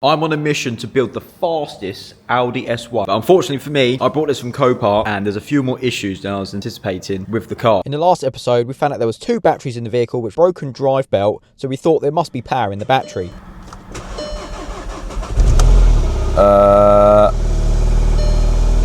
I'm on a mission to build the fastest Audi S1. But unfortunately for me, I brought this from Copart and there's a few more issues than I was anticipating with the car. In the last episode, we found out there was 2 batteries in the vehicle with broken drive belt, so we thought there must be power in the battery.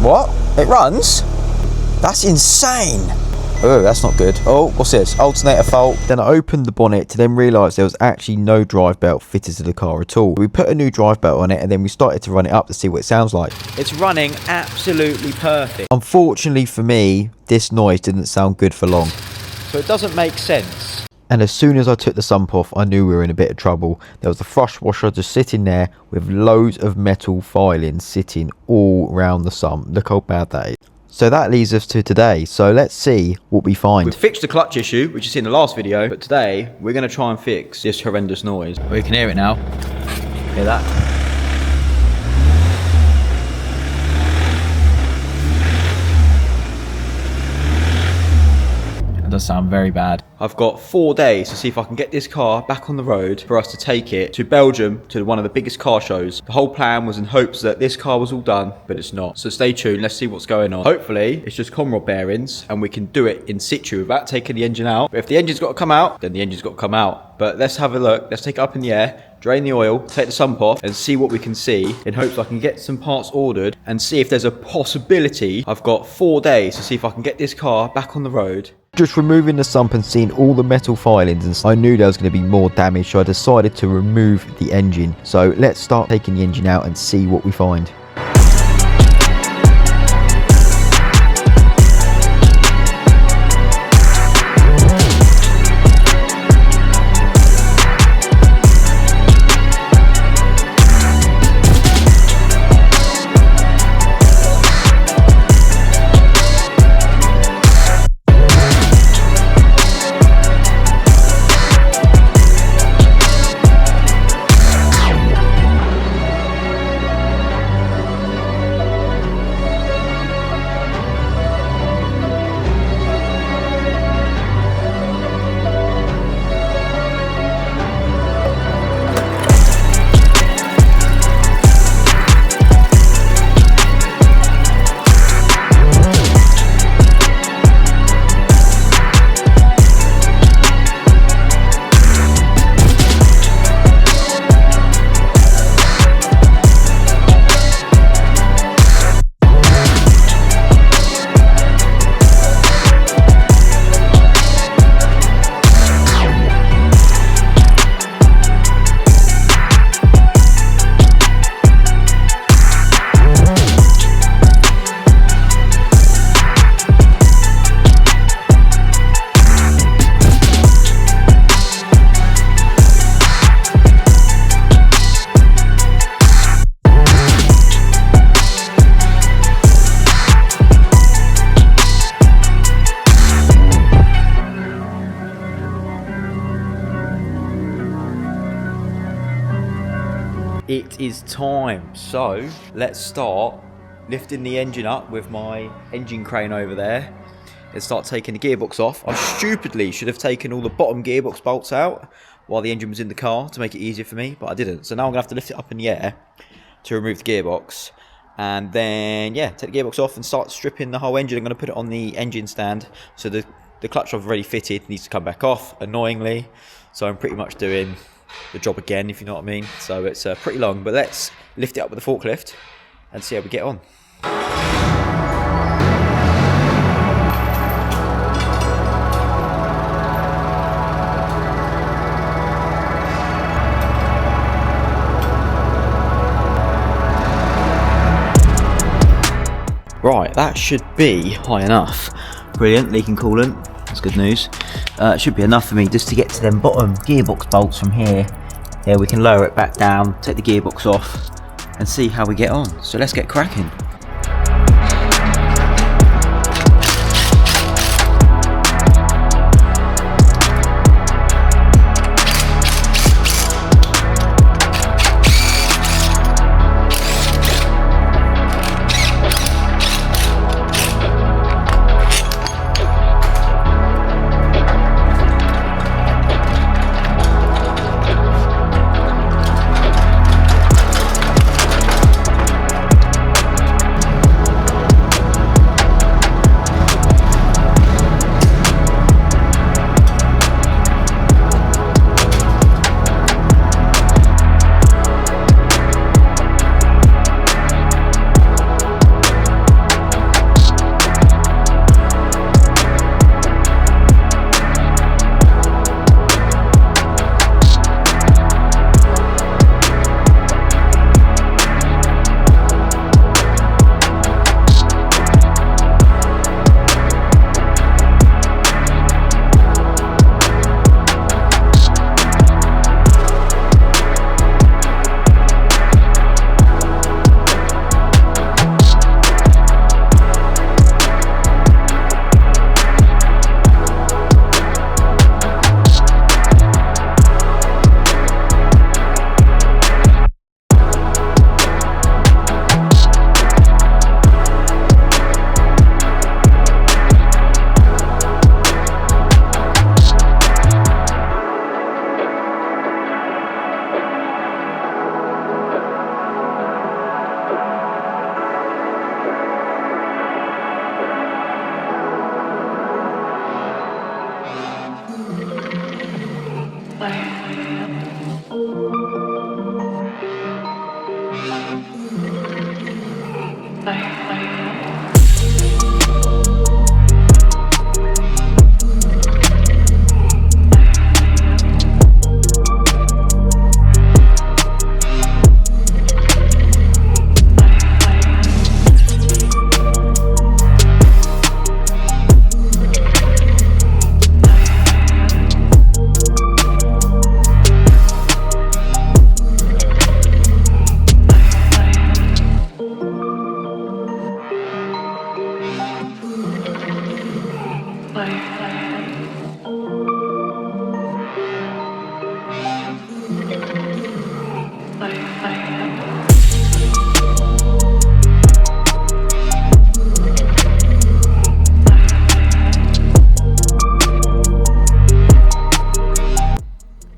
What? It runs? That's insane! Oh, that's not good. Oh, what's this? Alternator fault. Then I opened the bonnet to then realise there was actually no drive belt fitted to the car at all. We put a new drive belt on it and then we started to run it up to see what it sounds like. It's running absolutely perfect. Unfortunately for me, this noise didn't sound good for long. So it doesn't make sense. And as soon as I took the sump off, I knew we were in a bit of trouble. There was the flush washer just sitting there with loads of metal filings sitting all around the sump. Look how bad that is. So that leads us to today. So let's see what we find. We've fixed the clutch issue, which you see in the last video, but today we're going to try and fix this horrendous noise. We can hear it now. Hear that? Does sound very bad. I've got 4 days to see if I can get this car back on the road for us to take it to Belgium to one of the biggest car shows. The whole plan was in hopes that this car was all done, but it's not. So stay tuned, let's see what's going on. Hopefully it's just con rod bearings and we can do it in situ without taking the engine out. But if the engine's got to come out, then the engine's got to come out. But let's have a look, let's take it up in the air, drain the oil, take the sump off and see what we can see in hopes I can get some parts ordered and see if there's a possibility. I've got 4 days to see if I can get this car back on the road. Just removing the sump and seeing all the metal filings, and I knew there was going to be more damage, so I decided to remove the engine. So let's start taking the engine out and see what we find. It is time, so let's start lifting the engine up with my engine crane over there and start taking the gearbox off. I stupidly should have taken all the bottom gearbox bolts out while the engine was in the car to make it easier for me, but I didn't. So now I'm going to have to lift it up in the air to remove the gearbox and then, yeah, take the gearbox off and start stripping the whole engine. I'm going to put it on the engine stand, so the clutch I've already fitted needs to come back off, annoyingly. So I'm pretty much doing the job again, if you know what I mean. So it's pretty long, but let's lift it up with the forklift and see how we get on. Right, that should be high enough. Brilliant, leaking coolant. That's good news. It should be enough for me just to get to them bottom gearbox bolts from here. Yeah, we can lower it back down, take the gearbox off and see how we get on. So let's get cracking.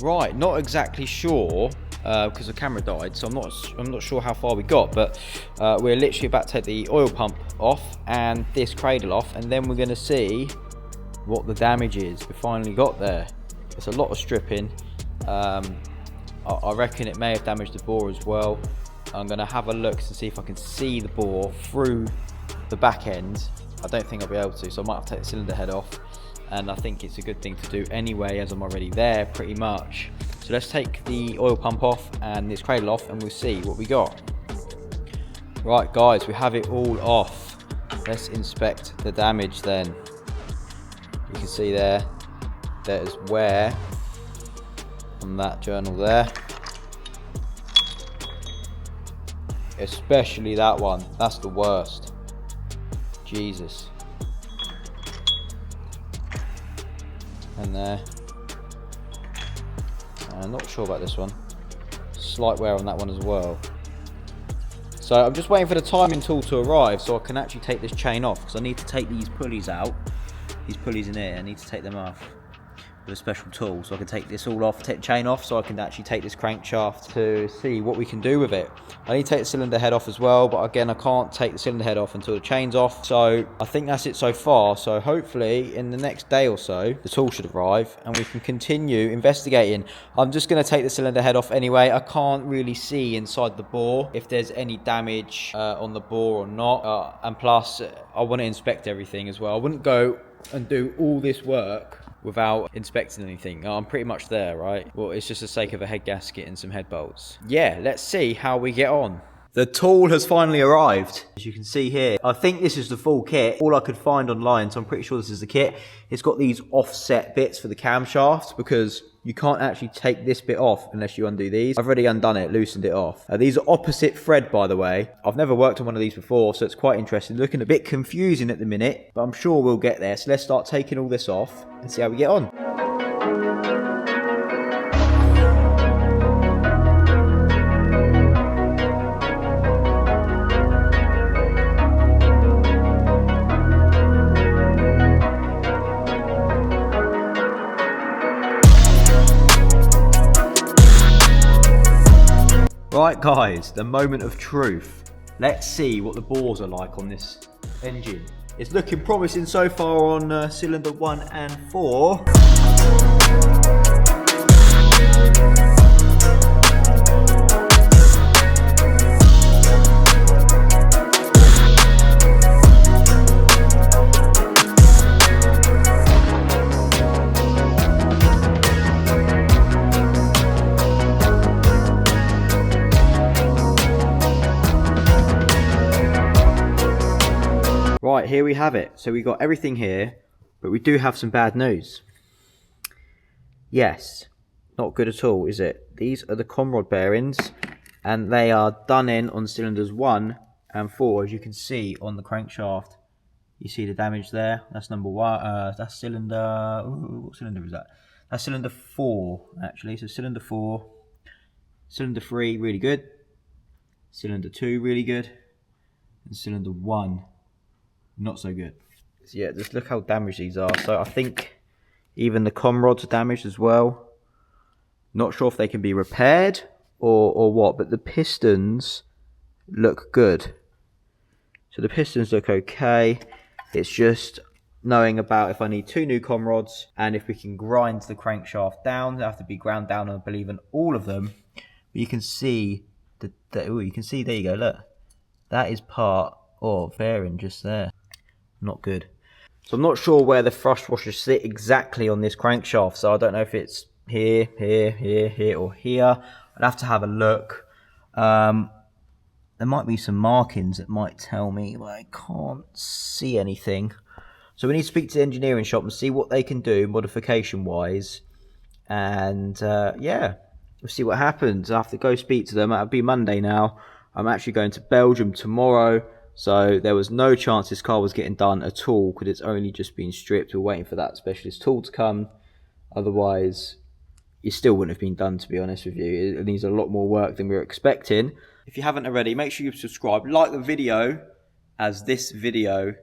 Right, not exactly sure because the camera died, so I'm not sure how far we got, but we're literally about to take the oil pump off and this cradle off, and then we're going to see what the damage is. We finally got there. It's a lot of stripping. I reckon it may have damaged the bore as well. I'm going to have a look to see if I can see the bore through the back end. I don't think I'll be able to, so I might have to take the cylinder head off. And I think it's a good thing to do anyway, as I'm already there pretty much. So let's take the oil pump off and this cradle off, and we'll see what we got. Right guys, we have it all off. Let's inspect the damage then. You can see there is wear on that journal there. Especially that one, that's the worst. Jesus. And there. I'm not sure about this one. Slight wear on that one as well. So I'm just waiting for the timing tool to arrive so I can actually take this chain off, because I need to take these pulleys out. These pulleys in here, I need to take them off with a special tool, so I can take this all off, take the chain off, so I can actually take this crankshaft to see what we can do with it. I need to take the cylinder head off as well, but again I can't take the cylinder head off until the chain's off. So I think that's it so far. So hopefully in the next day or so the tool should arrive and we can continue investigating. I'm just going to take the cylinder head off anyway. I can't really see inside the bore if there's any damage on the bore or not, and plus I want to inspect everything as well. I wouldn't go and do all this work without inspecting anything. I'm pretty much there, right? Well, it's just the sake of a head gasket and some head bolts. Yeah, let's see how we get on. The tool has finally arrived. As you can see here, I think this is the full kit. All I could find online, so I'm pretty sure this is the kit. It's got these offset bits for the camshaft, because you can't actually take this bit off unless you undo these. I've already undone it, loosened it off. These are opposite thread, by the way. I've never worked on one of these before, so it's quite interesting. Looking a bit confusing at the minute, but I'm sure we'll get there. So let's start taking all this off and see how we get on. Right guys, the moment of truth. Let's see what the bores are like on this engine. It's looking promising so far on cylinder 1 and 4. Right, here we have it. So we got everything here, but we do have some bad news. Yes, not good at all, is it? These are the conrod bearings, and they are done in on cylinders 1 and 4, as you can see on the crankshaft. You see the damage there. That's number 1. That's cylinder. Ooh, what cylinder is that? That's cylinder 4, actually. So cylinder 4, cylinder 3, really good. Cylinder 2, really good, and cylinder 1. Not so good. So yeah, just look how damaged these are. So I think even the conrods are damaged as well. Not sure if they can be repaired or what, but the pistons look good. So the pistons look okay. It's just knowing about if I need 2 new conrods, and if we can grind the crankshaft down. They have to be ground down, I believe, in all of them. But you can see ooh, you can see, there you go, look. That is part of fairing just there. Not good. So I'm not sure where the thrust washers sit exactly on this crankshaft, so I don't know if it's here, or here. I'd have to have a look. There might be some markings that might tell me, but I can't see anything. So we need to speak to the engineering shop and see what they can do modification-wise. And yeah, we'll see what happens. I have to go speak to them. It'll be Monday now. I'm actually going to Belgium tomorrow. So there was no chance this car was getting done at all because it's only just been stripped. We're waiting for that specialist tool to come. Otherwise, it still wouldn't have been done, to be honest with you. It needs a lot more work than we were expecting. If you haven't already, make sure you subscribe. Like the video, as this video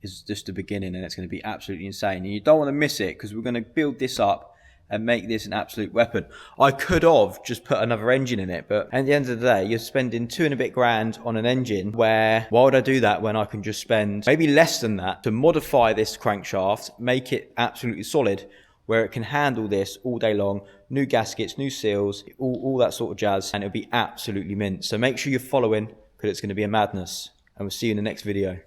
is just the beginning and it's going to be absolutely insane. And you don't want to miss it because we're going to build this up and make this an absolute weapon. I could have just put another engine in it, but at the end of the day, you're spending $2 and a bit grand on an engine where, why would I do that when I can just spend maybe less than that to modify this crankshaft, make it absolutely solid, where it can handle this all day long, new gaskets, new seals, all that sort of jazz, and it'll be absolutely mint. So make sure you're following because it's going to be a madness, and we'll see you in the next video.